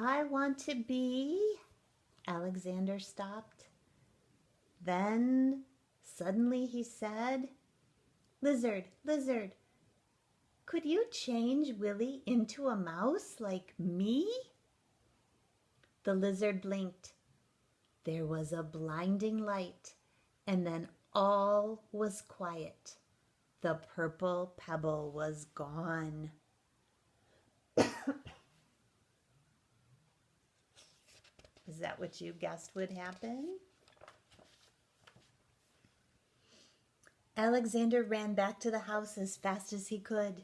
I want to be. Alexander stopped. Then suddenly he said, Lizard, lizard, could you change Willie into a mouse like me? The lizard blinked. There was a blinding light, and then all was quiet. The purple pebble was gone. Is that what you guessed would happen? Alexander ran back to the house as fast as he could.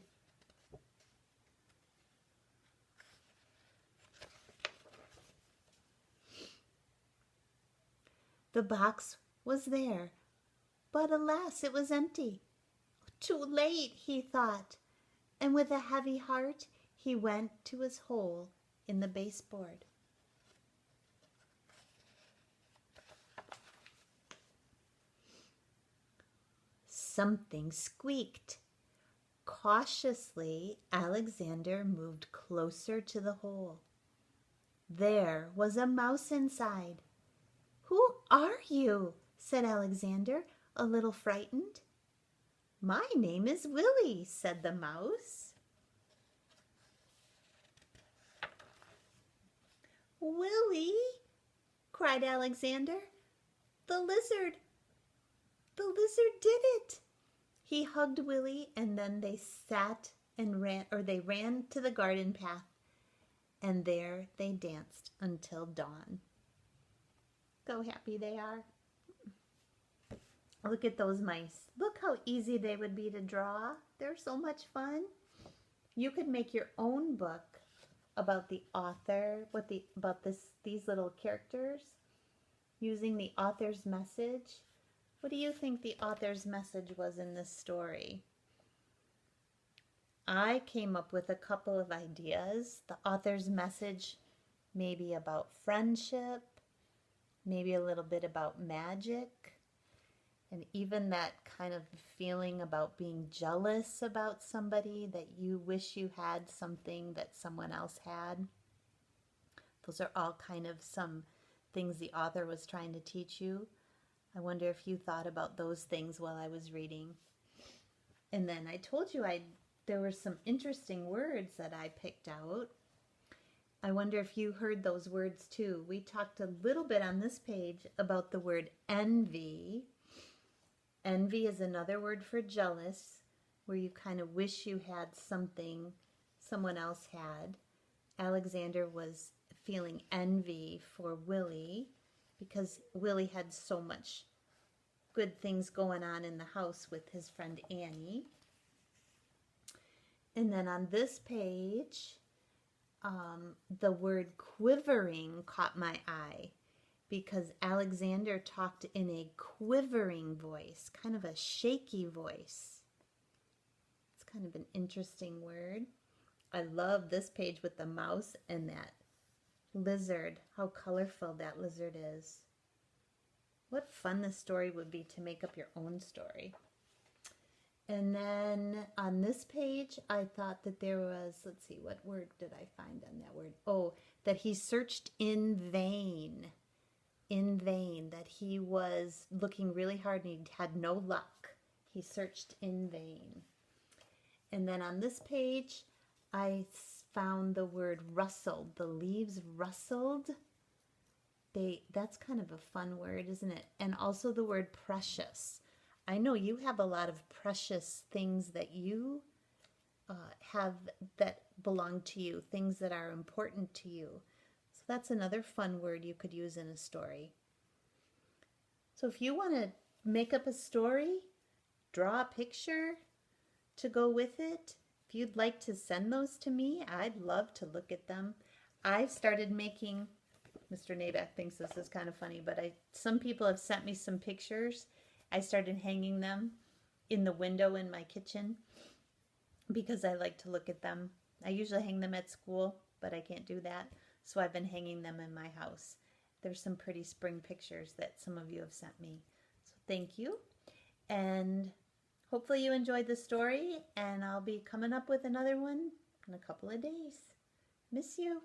The box was there, but alas, it was empty. Too late, he thought, and with a heavy heart he went to his hole in the baseboard. Something squeaked. Cautiously, Alexander moved closer to the hole. There was a mouse inside. "Who are you?" said Alexander, a little frightened. "My name is Willie," said the mouse. "Willie," cried Alexander, the lizard did it." He hugged Willie, and then they ran to the garden path, and there they danced until dawn. So happy they are. Look at those mice. Look how easy they would be to draw. They're so much fun. You could make your own book about the author, these little characters, using the author's message. What do you think the author's message was in this story? I came up with a couple of ideas. The author's message may be about friendship, maybe a little bit about magic, and even that kind of feeling about being jealous about somebody, that you wish you had something that someone else had. Those are all kind of some things the author was trying to teach you. I wonder if you thought about those things while I was reading. And then I told you there were some interesting words that I picked out. I wonder if you heard those words too. We talked a little bit on this page about the word envy. Envy is another word for jealous, where you kind of wish you had something someone else had. Alexander was feeling envy for Willie because Willie had so much good things going on in the house with his friend Annie. And then on this page, the word quivering caught my eye because Alexander talked in a quivering voice, kind of a shaky voice. It's kind of an interesting word. I love this page with the mouse and that lizard, how colorful that lizard is. What fun this story would be to make up your own story. And then on this page, I thought that there was, let's see, what word did I find on that word? Oh, that he searched in vain. In vain, that he was looking really hard and he had no luck. He searched in vain. And then on this page, I found the word rustled. The leaves rustled. That's kind of a fun word, isn't it? And also the word precious. I know you have a lot of precious things that you have that belong to you, things that are important to you. So that's another fun word you could use in a story. So if you want to make up a story, draw a picture to go with it, if you'd like to send those to me, I'd love to look at them. I've started making, Mr. Nabak thinks this is kind of funny, but some people have sent me some pictures. I started hanging them in the window in my kitchen because I like to look at them. I usually hang them at school, but I can't do that. So I've been hanging them in my house. There's some pretty spring pictures that some of you have sent me. So thank you. And hopefully you enjoyed the story, and I'll be coming up with another one in a couple of days. Miss you.